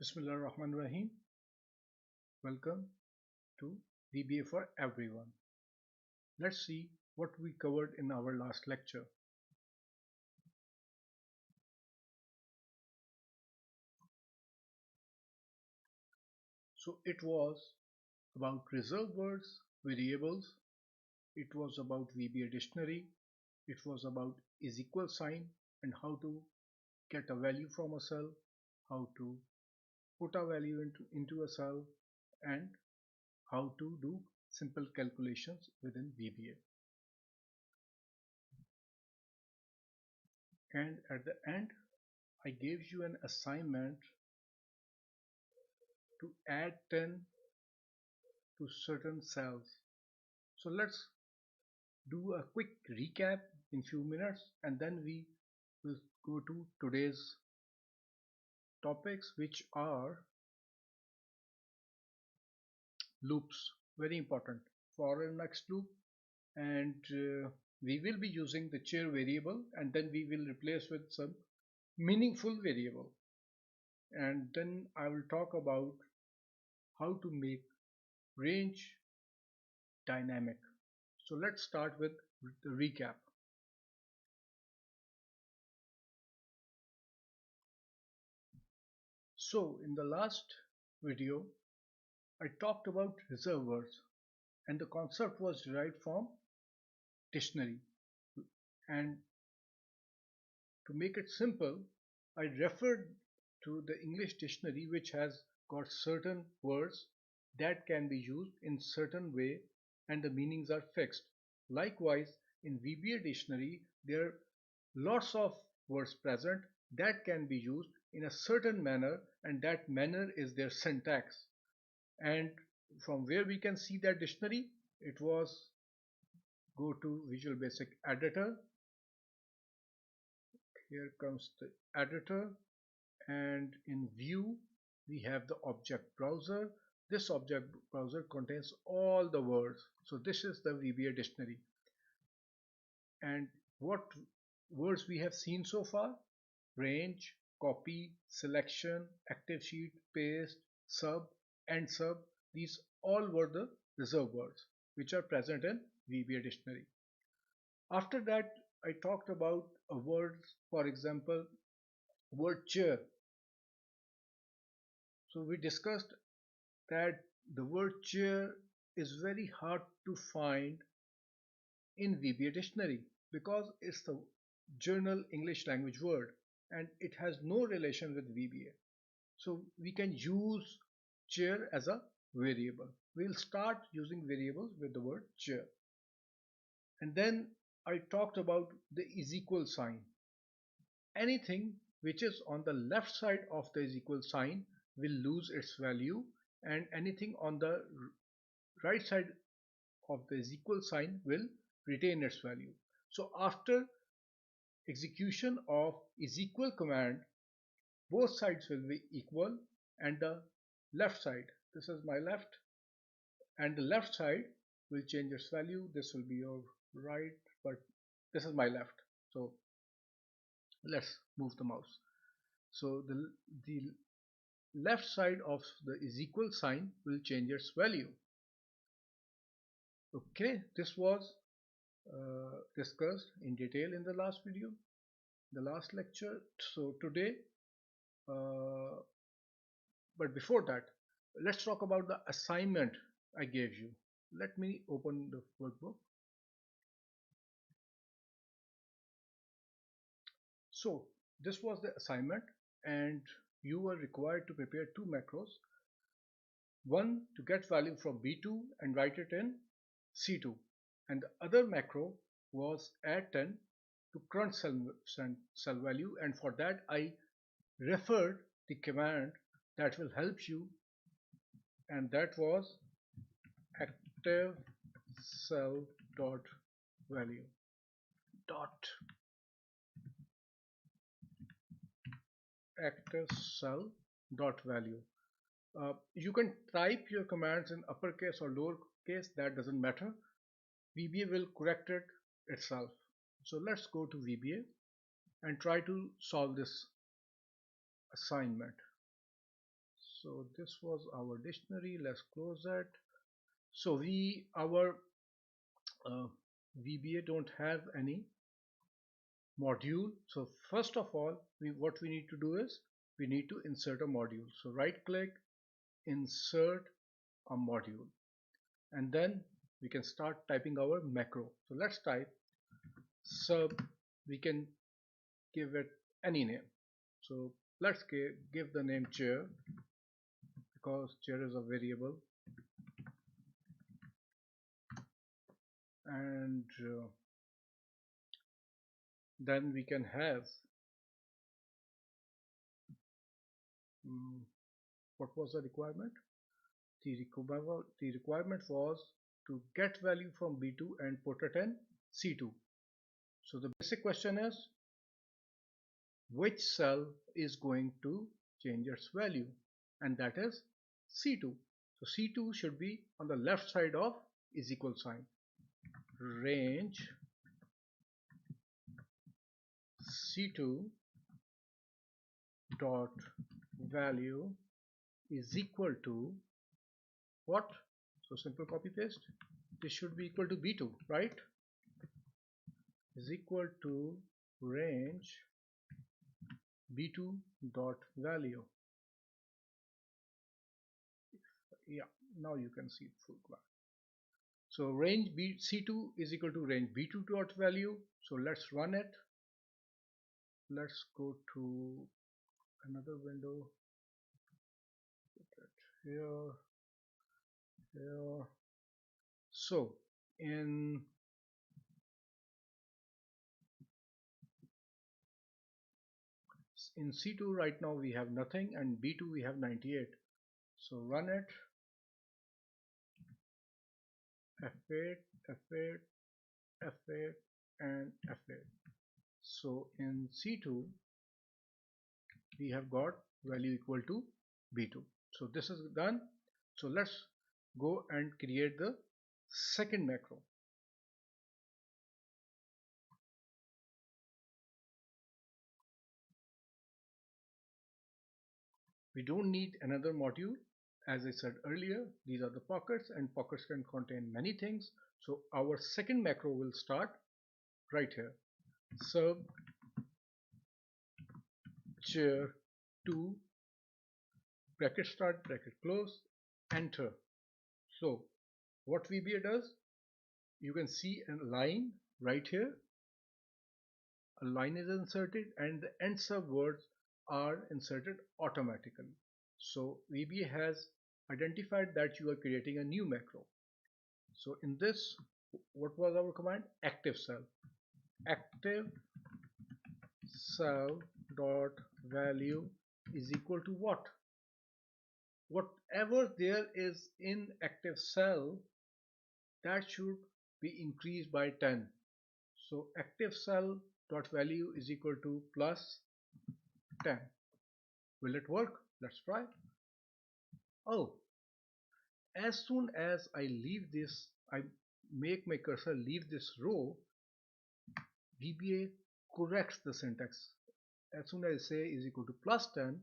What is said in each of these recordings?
Bismillahirrahmanirrahim. Welcome to VBA for everyone. Let's see what we covered in our last lecture. So it was about reserved words, variables. It was about VBA dictionary. It was about is equal sign and how to get a value from a cell, how to put a value into a cell, and how to do simple calculations within VBA. And at the end, I gave you an assignment to add 10 to certain cells. So let's do a quick recap in few minutes and then we will go to today's topics, which are loops, very important for our next loop. And we will be using the chair variable and then we will replace with some meaningful variable. And then I will talk about how to make range dynamic. So let's start with the recap. So in the last video, I talked about reserved words and the concept was derived from dictionary. And to make it simple, I referred to the English dictionary, which has got certain words that can be used in certain way and the meanings are fixed. Likewise, in VBA dictionary, there are lots of words present that can be used in a certain manner, and that manner is their syntax. And from where we can see that dictionary, it was go to Visual Basic Editor. Here comes the editor, and in view we have the object browser. This object browser contains all the words. So this is the VBA dictionary. And what words we have seen so far? Range, copy, selection, active sheet, paste, sub, and sub. These all were the reserved words which are present in VBA dictionary. After that, I talked about a word, for example, word chair. So we discussed that the word chair is very hard to find in VBA dictionary because it's the journal English language word and it has no relation with VBA. So we can use chair as a variable. We'll start using variables with the word chair. And then I talked about the is equal sign. Anything which is on the left side of the is equal sign will lose its value, and anything on the right side of the is equal sign will retain its value. So after execution of is equal command, both sides will be equal and the left side, this is my left, and the left side will change its value. This will be your right, but this is my left. So let's move the mouse. So the left side of the is equal sign will change its value. Okay, this was discussed in detail in the last video, the last lecture. So today, but before that, let's talk about the assignment I gave you. Let me open the workbook. So this was the assignment and you were required to prepare two macros. One to get value from B2 and write it in C2, and the other macro was add 10 to current cell value, and for that I referred the command that will help you, and that was active cell dot value dot active cell dot value. You can type your commands in uppercase or lowercase, that doesn't matter. VBA will correct it itself. So let's go to VBA and try to solve this assignment. So this was our dictionary. Let's close that. So our uh, VBA don't have any module. So first of all, what we need to do is we need to insert a module. So right click, insert a module, and then we can start typing our macro. So let's type sub. We can give it any name. So let's give the name chair, because chair is a variable, and then we can have um, what was the requirement? The requirement was to get value from B2 and put it in C2. So the basic question is, which cell is going to change its value, and that is C2. So C2 should be on the left side of is equal sign. Range C2 dot value is equal to what? So simple copy paste. This should be equal to B2, right? Is equal to range B2 dot value. Yeah, now you can see full graph. So range C2 is equal to range B2 dot value. So let's run it. Let's go to another window. Put it here, here. So in C2 right now we have nothing, and B2 we have 98. So run it. F8, F8, F8, and F8. So in C2 we have got value equal to B2. So this is done. So let's go and create the second macro. We don't need another module. As I said earlier, these are the pockets, and pockets can contain many things. So our second macro will start right here. Sub chair 2 bracket start bracket close, enter. So what VBA does, you can see a line right here. A line is inserted and the end sub words are inserted automatically. So VBA has identified that you are creating a new macro. So in this, what was our command? Active cell. Active cell dot value is equal to what? Whatever there is in active cell, that should be increased by 10. So active cell dot value is equal to plus 10. Will it work? Let's try. Oh, as soon as I leave this, I make my cursor leave this row, VBA corrects the syntax. As soon as I say is equal to plus 10,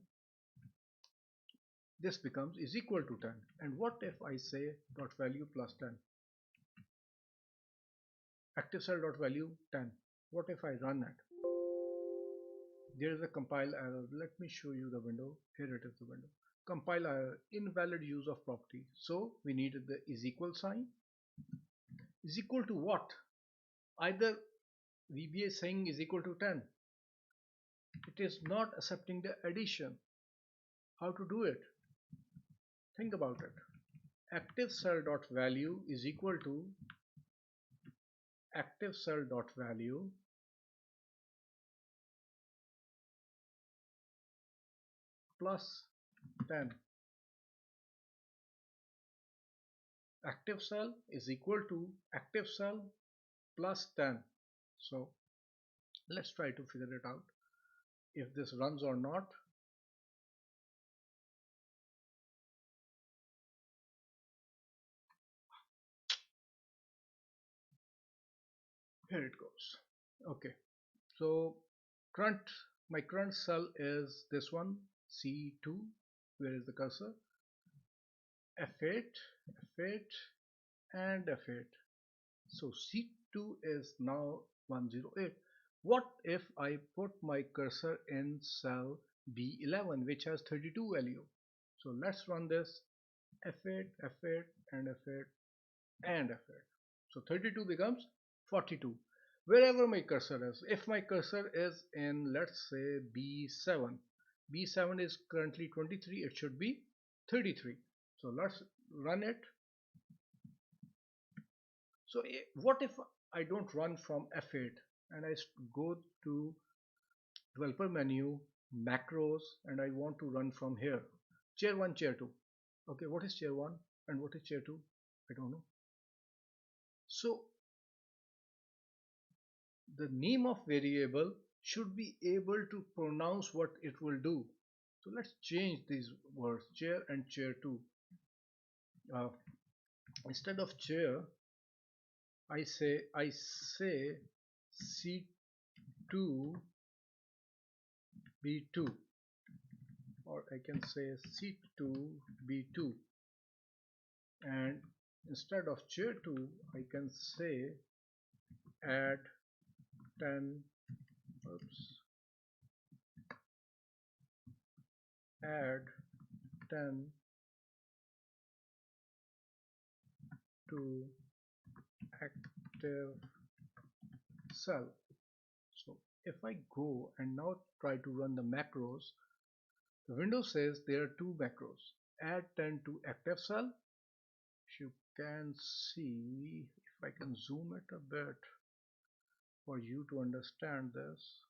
this becomes is equal to 10. And what if I say dot value plus 10? Active cell dot value 10. What if I run it? There is a compile error. Let me show you the window. Here it is, the window. Compile error, invalid use of property. So we needed the is equal sign. Is equal to what? Either VBA saying is equal to 10. It is not accepting the addition. How to do it? Think about it. Active cell dot value is equal to active cell dot value plus 10. Active cell is equal to active cell plus 10. So let's try to figure it out if this runs or not. Here it goes. Okay, so my current cell is this one, C2, Where is the cursor? F8, F8, and F8. So C2 is now 108. What if I put my cursor in cell B11, which has 32 value? So let's run this. F8, F8, and F8, and F8. So 32 becomes 42. Wherever my cursor is, if my cursor is in, let's say, B7, B7 is currently 23, it should be 33. So let's run it. So what if I don't run from F8 and I go to developer menu, macros, and I want to run from here? Chair 1, chair 2. Okay, what is chair 1 and what is chair 2? I don't know. So the name of variable should be able to pronounce what it will do. So let's change these words, chair and chair 2. Uh, Instead of chair, I say C2 B2, or I can say C2 B2, and instead of chair 2 I can say add 10 oops add 10 to active cell. So if I go and now try to run the macros, the window says there are two macros. Add 10 to active cell. If you can see, if I can zoom it a bit for you to understand this.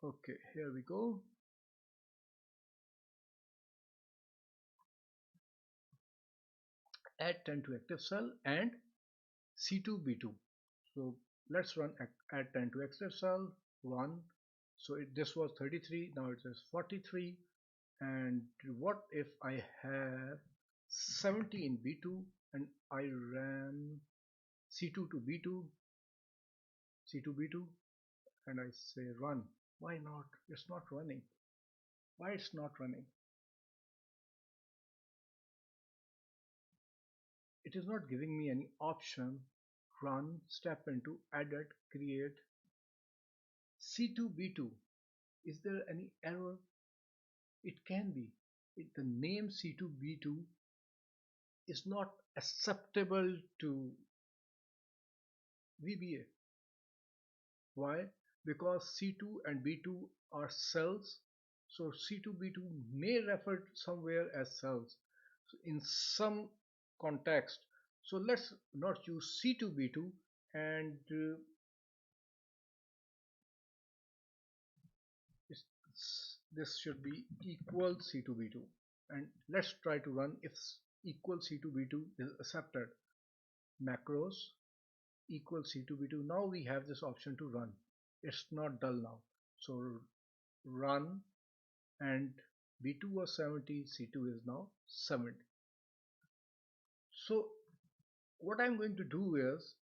Okay, here we go. Add 10 to active cell and C2 B2. So let's run add 10 to active cell 1. So this was 33, now it is 43. And what if I have 70 in B2 and I ran C2 to B2, C2 B2, and I say run? Why not? It's not running. Why it's not running? It is not giving me any option. Run, step into, edit, create. C2 B2. Is there any error? It can be. The name C2 B2 is not acceptable to VBA. Why? Because C2 and B2 are cells, so C2 B2 may refer somewhere as cells, so in some context. So let's not use C2 B2, and this should be equal C2 B2, and let's try to run if equal C2 B2 is accepted. Macros equal C2 B2. Now we have this option to run. It's not dull now. So run, and B2 was 70, C2 is now 70. So what I'm going to do is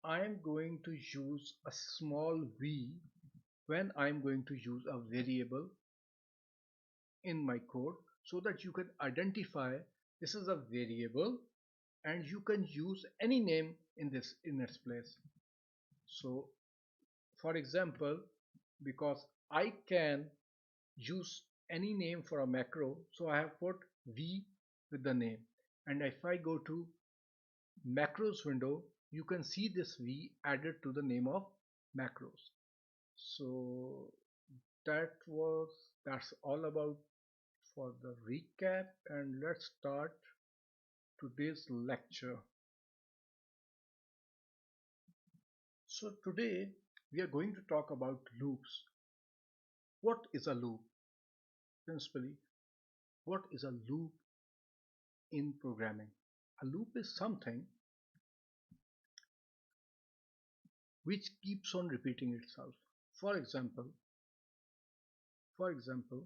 I'm going to use a small v when I'm going to use a variable in my code, so that you can identify this is a variable and you can use any name in its place. So for example, because I can use any name for a macro, so I have put v with the name, and if I go to macros window, you can see this v added to the name of macros. So that's all about for the recap, and let's start today's lecture. So today we are going to talk about loops. What is a loop? Principally, what is a loop in programming? A loop is something which keeps on repeating itself. For example, for example,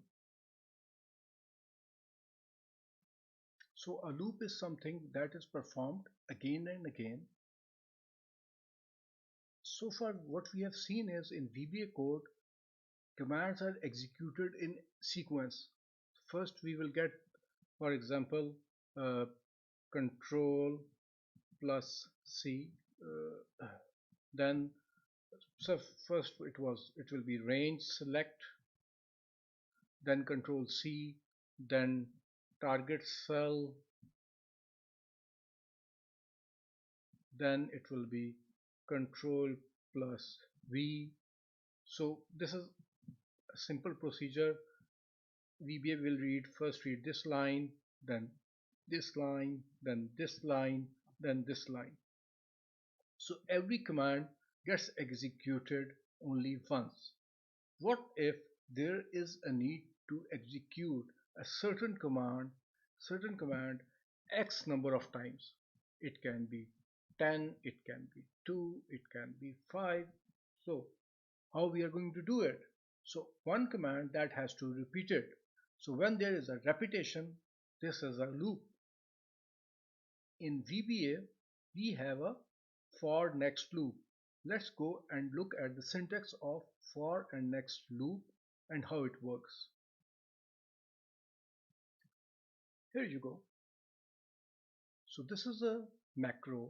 so a loop is something that is performed again and again. So far what we have seen is in VBA code, commands are executed in sequence. first we will get, for example, uh, control plus C. Then so first it will be range select, then control C, then target cell, then it will be control plus V. So this is a simple procedure. VBA will read this line, then this line, then this line, then this line. So every command gets executed only once. What if there is a need to execute a certain command X number of times? It can be 10, it can be 2, it can be 5. So how we are going to do it? So one command that has to repeat it. So when there is a repetition, this is a loop. In VBA, we have a for next loop. Let's go and look at the syntax of for and next loop and how it works. Here you go. So this is a macro.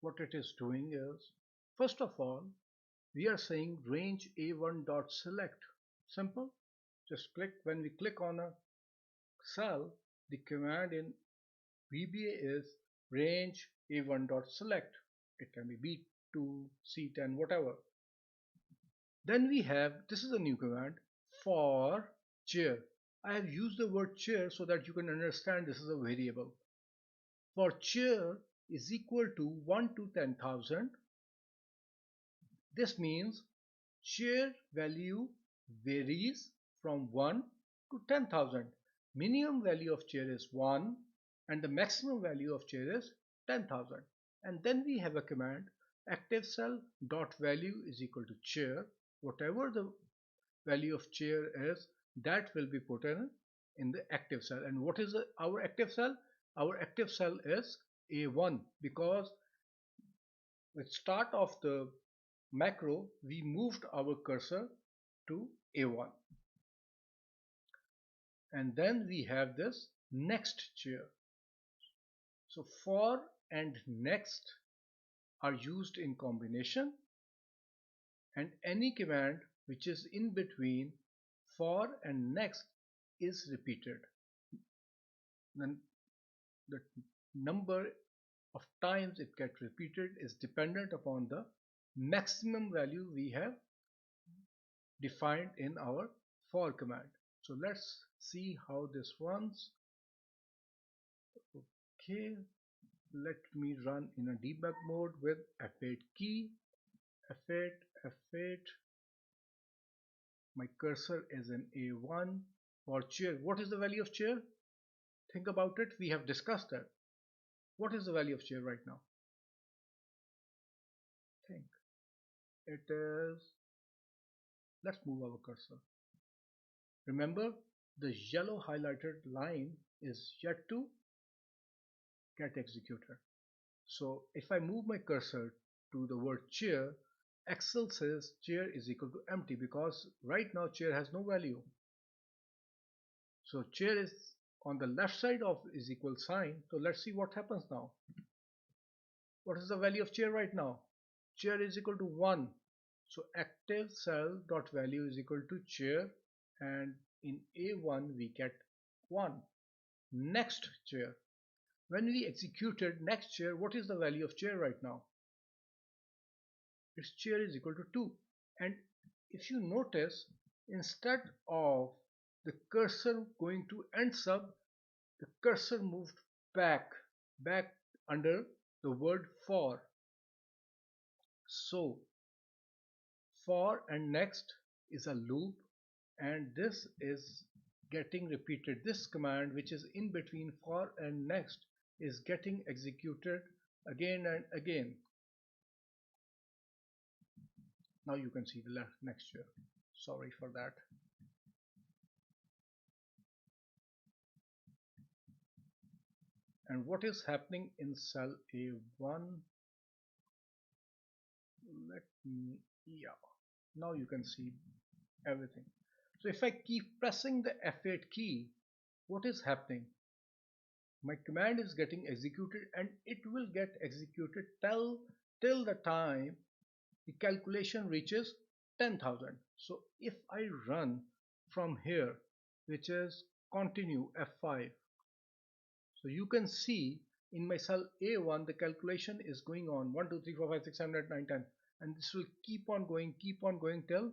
What it is doing is, first of all, we are saying range a1.select. Simple. Just click. When we click on a cell, the command in VBA is range a1.select. It can be B2, C10, whatever. Then we have, this is a new command, for chair. I have used the word chair so that you can understand this is a variable. For chair is equal to 1 to 10,000. This means chair value varies from 1 to 10,000. Minimum value of chair is 1 and the maximum value of chair is 10,000. And then we have a command active cell dot value is equal to chair. Whatever the value of chair is, that will be put in the active cell. And what is our active cell? Our active cell is A1, because with start of the macro we moved our cursor to A1. And then we have this next chair. So for and next are used in combination, and any command which is in between for and next is repeated. Then the number of times it gets repeated is dependent upon the maximum value we have defined in our for command. So let's see how this runs. Okay, let me run in a debug mode with F8 key. F8, F8. My cursor is in A1. For chair, what is the value of chair? Think about it. We have discussed that. What is the value of chair right now? Think. It is, let's move our cursor. Remember, the yellow highlighted line is yet to get executed. So if I move my cursor to the word chair, Excel says chair is equal to empty because right now chair has no value. So chair is on the left side of is equal sign. So let's see what happens now. What is the value of chair right now? Chair is equal to 1. So active cell dot value is equal to chair, and in A1 we get 1. Next chair. When we executed next chair, what is the value of chair right now? Its chair is equal to 2. And if you notice, instead of the cursor going to end sub, the cursor moved back under the word for. So for and next is a loop, and this is getting repeated. This command which is in between for and next is getting executed again and again. Now you can see the next chair. Sorry for that. And what is happening in cell A1? Let me, yeah, now you can see everything. So if I keep pressing the F8 key, what is happening? My command is getting executed and it will get executed till the time the calculation reaches 10,000. So if I run from here, which is continue F5, so you can see in my cell A1 the calculation is going on 1, 2, 3, 4, 5, 6, 7, 8, 9, 10, and this will keep on going till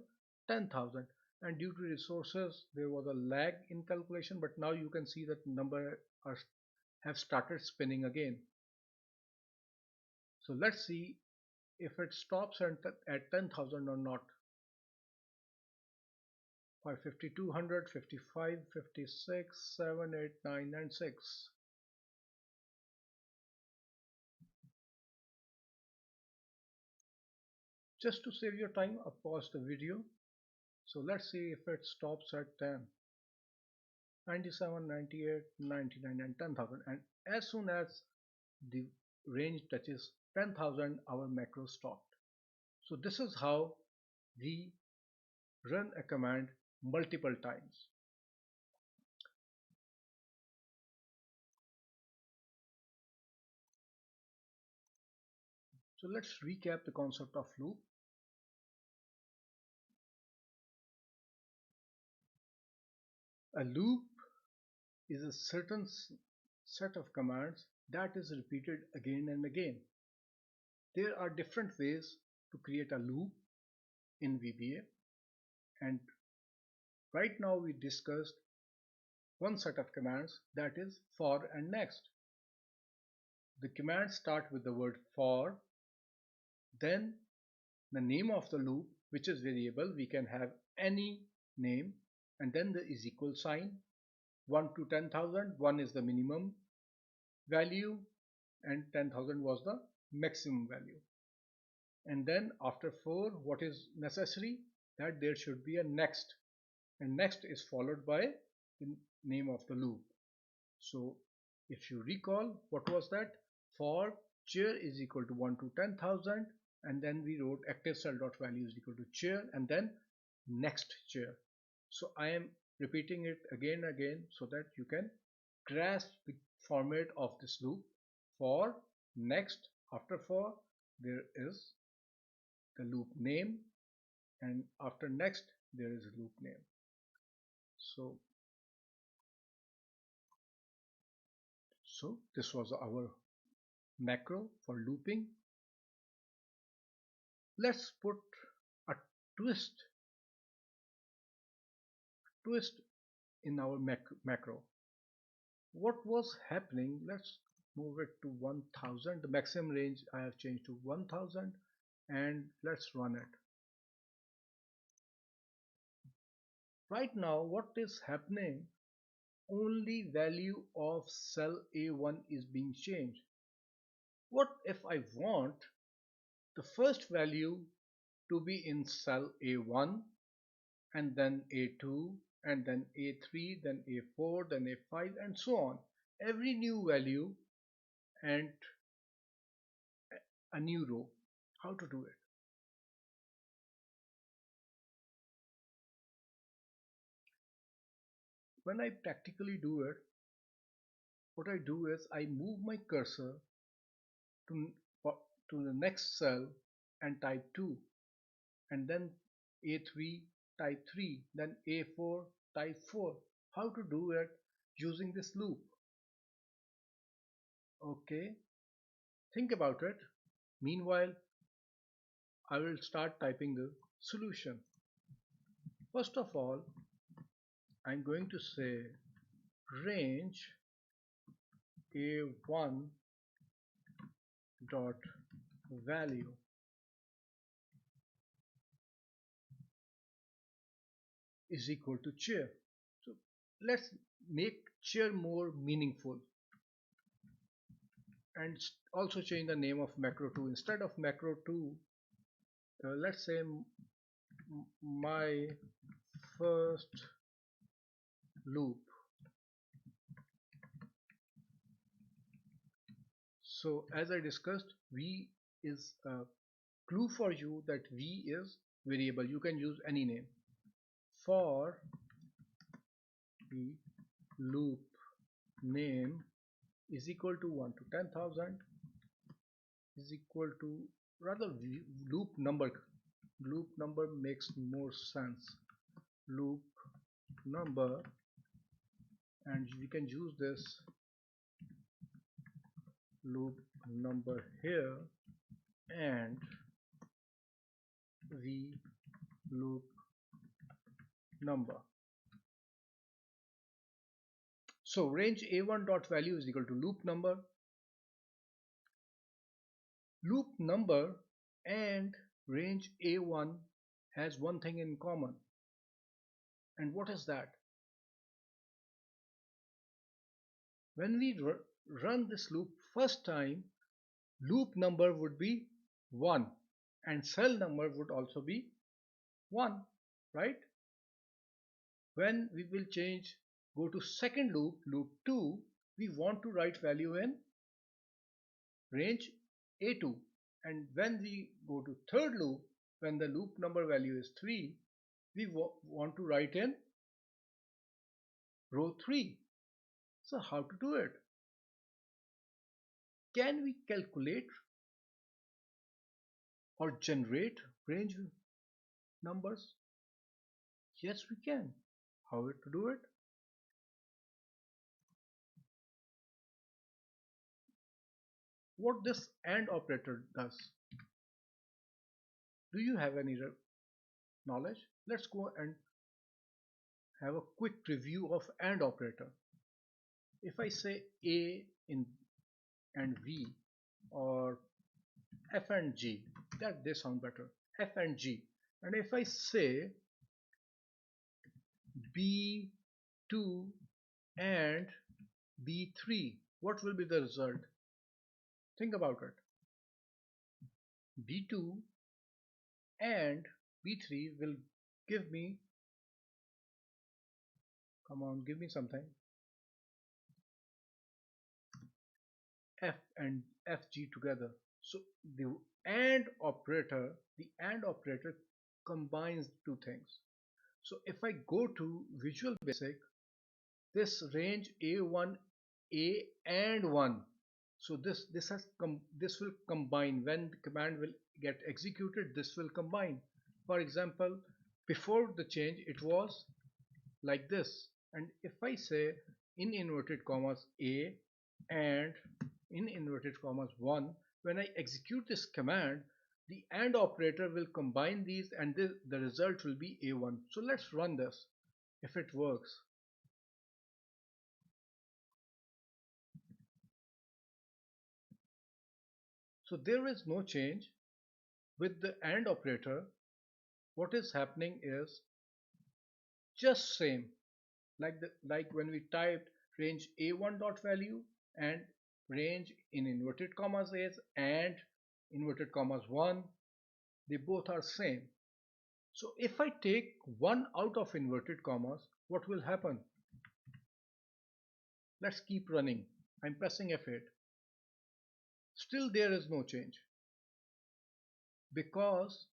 10,000. And due to resources there was a lag in calculation, but now you can see that number have started spinning again. So let's see if it stops at 10,000 or not. 550, 200, 55, 56, 7, 8, 9, and 6. Just to save your time, I'll pause the video. So let's see if it stops at 10, 97, 98, 99, and 10,000. And as soon as the range touches 10,000, our macro stopped. So this is how we run a command multiple times. So let's recap the concept of loop. A loop is a certain set of commands that is repeated again and again. There are different ways to create a loop in VBA, and right now we discussed one set of commands, that is for and next. The commands start with the word for, then the name of the loop, which is variable, we can have any name, and then the is equal sign. 1 to 10,000, 1 is the minimum value and 10,000 was the maximum value. And then after for, what is necessary? That there should be a next, and next is followed by the name of the loop. So if you recall, what was that? For chair is equal to 1 to 10,000, and then we wrote active cell dot value is equal to chair and then next chair. So I am repeating it again and again so that you can grasp the format of this loop. For, next, after for there is the loop name, and after next there is a loop name. So this was our macro for looping. Let's put a twist in our macro. What was happening? Let's move it to 1000. The maximum range I have changed to 1000, and let's run it. Right now what is happening? Only value of cell A1 is being changed. What if I want the first value to be in cell A1 and then A2 and then A3, then A4, then A5, and so on? Every new value and a new row. How to do it? When I practically do it, what I do is I move my cursor to, to the next cell and type 2, and then A3 type 3, then A4 type 4. How to do it using this loop? Okay, think about it. Meanwhile, I will start typing the solution. First of all, I'm going to say range A1 dot value is equal to chair. So let's make chair more meaningful and also change the name of macro 2. Instead of macro 2, let's say my first loop. So as I discussed, v is a clue for you that v is variable. You can use any name. for the loop name is equal to 1 to 10,000 is equal to, rather, loop number makes more sense. Loop number, and we can use this loop number here and v loop number. So range a1 dot value is equal to loop number. Loop number and range a1 has one thing in common. And what is that? When we run this loop first time, loop number would be 1 and cell number would also be 1, right? When we will go to second loop, loop 2, we want to write value in range a2, and when we go to third loop, when the loop number value is 3, we want to write in row 3. So how to do it? Can we calculate or generate range numbers? Yes, we can. How to do it? What this AND operator does? Do you have any knowledge? Let's go and have a quick review of AND operator. If I say A in and V, or F and G, that they sound better, F and G, and if I say B2 and B3, what will be the result? Think about it. B2 and B3 will give me, come on, give me something, F and FG together. So the AND operator combines two things. So if I go to Visual Basic, this range A1, A and 1. So this will combine. When the command will get executed, this will combine. For example, before the change it was like this, and if I say in inverted commas A and in inverted commas 1, when I execute this command, the AND operator will combine these and the result will be A1. So let's run this if it works. So there is no change with the AND operator. What is happening is just same like when we typed range a1 dot value and range in inverted commas is and inverted commas 1, they both are same. So if I take 1 out of inverted commas, what will happen? Let's keep running. I'm pressing F8. Still there is no change because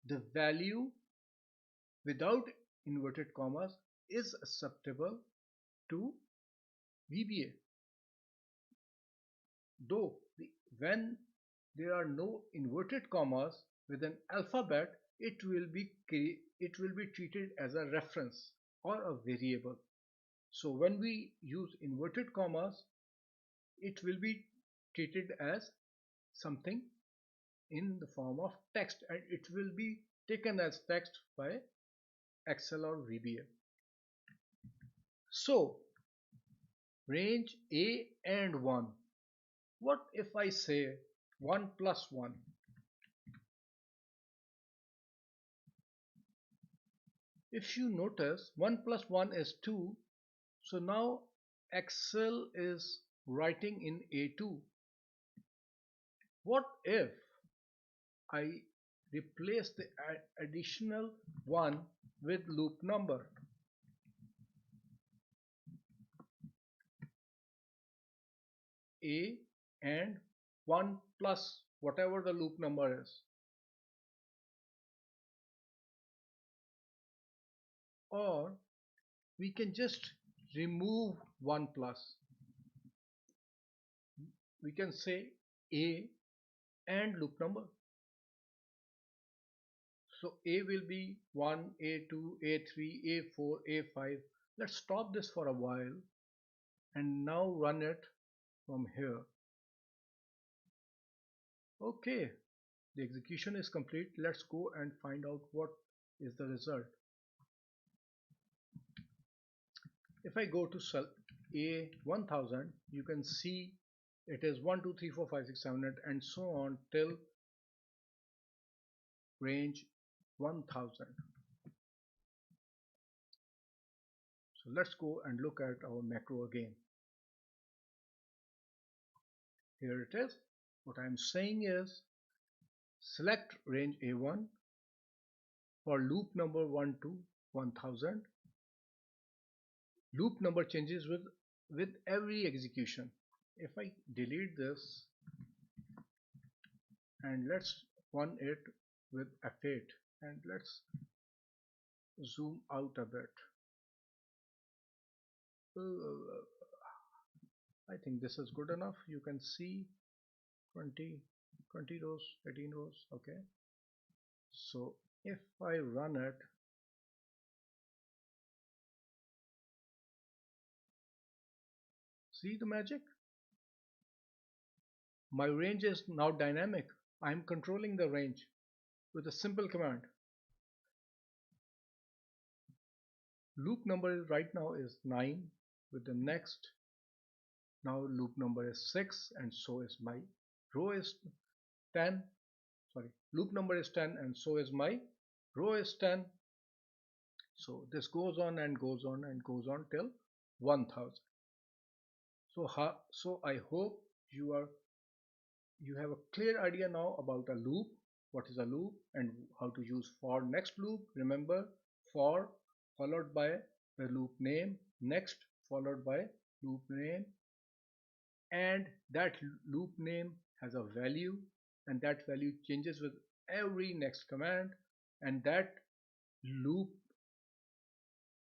the value without inverted commas is acceptable to VBA. Though when there are no inverted commas with an alphabet, it will be treated as a reference or a variable. So when we use inverted commas, it will be treated as something in the form of text, and it will be taken as text by Excel or VBA. So range A and 1. What if I say 1 plus 1? If you notice, 1 plus 1 is 2. So now Excel is writing in A2. What if I replace the additional 1 with loop number? A and 1 plus whatever the loop number is. or we can just remove 1 plus. We can say a and loop number. So a will be 1, a2, a3, a4, a5. Let's stop this for a while and now run it from here. Okay, the execution is complete. Let's go and find out what is the result. If I go to cell A1000, you can see it is 1, 2, 3, 4, 5, 6, 7, 8 and so on till range 1000. So let's go and look at our macro again. Here it is. What I'm saying is select range A1 for loop number 1 to 1000. Loop number changes with every execution. If I delete this and let's run it with F8 and let's zoom out a bit. I think this is good enough. You can see 20 rows, 18 rows. Okay, so if I run it, see the magic? My range is now dynamic. I'm controlling the range with a simple command. Loop number right now is 9 with the next. Now loop number is 6 and so is my row is 10. Sorry, loop number is 10 and so is my row is 10. So this goes on and goes on and goes on till 1000. So I hope you have a clear idea now about a loop, what is a loop and how to use for next loop. Remember, for followed by the loop name, next followed by loop name, and that loop name has a value and that value changes with every next command, and that loop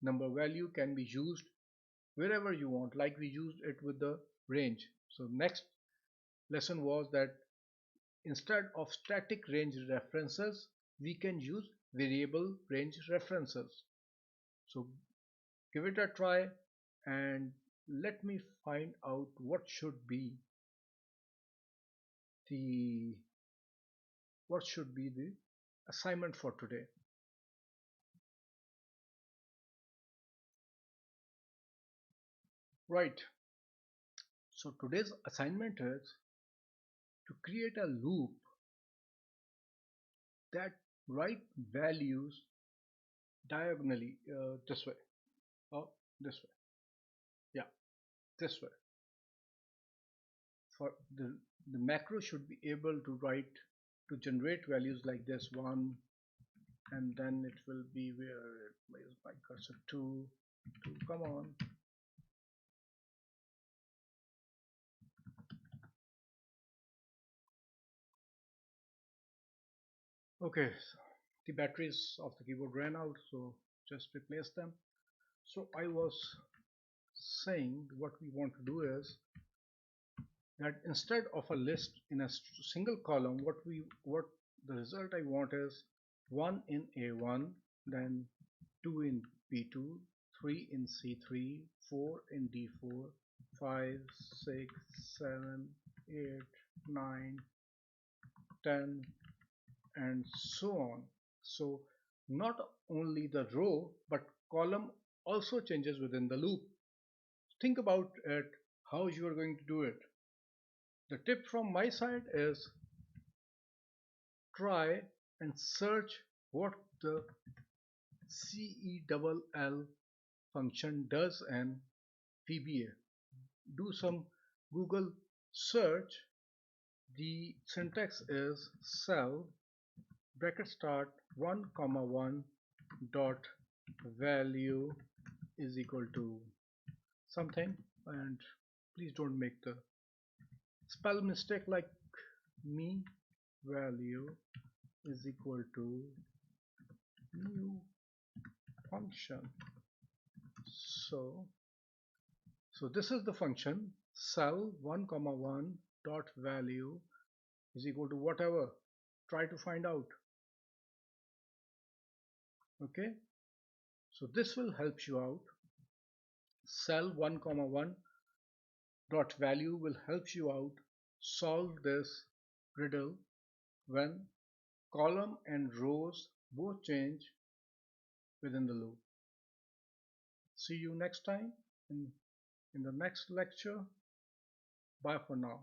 number value can be used wherever you want, like we used it with the range. So next lesson was that instead of static range references, we can use variable range references. So give it a try and let me find out what should be the assignment for today. Right. So today's assignment is to create a loop that write values diagonally this way or this way. Yeah, this way. For the macro should be able to generate values like this one, and then it will be where's my cursor, 2, come on. Okay, so the batteries of the keyboard ran out, so just replace them. So I was saying what we want to do is that instead of a list in a single column, what the result I want is 1 in A1, then 2 in B2, 3 in C3, 4 in D4, 5, 6, 7, 8, 9, 10, and so on. So not only the row but column also changes within the loop. Think about it, how you are going to do it. The tip from my side is try and search what the CELL function does in VBA. Do some Google search. The syntax is cell bracket start 1 comma 1 dot value is equal to something, and please don't make the spell mistake like me. Value is equal to new function. So, so this is the function cell 1 comma 1 dot value is equal to whatever. Try to find out. Okay, so this will help you out. Cell 1 comma 1 dot value will help you out solve this riddle when column and rows both change within the loop. See you next time in the next lecture. Bye for now.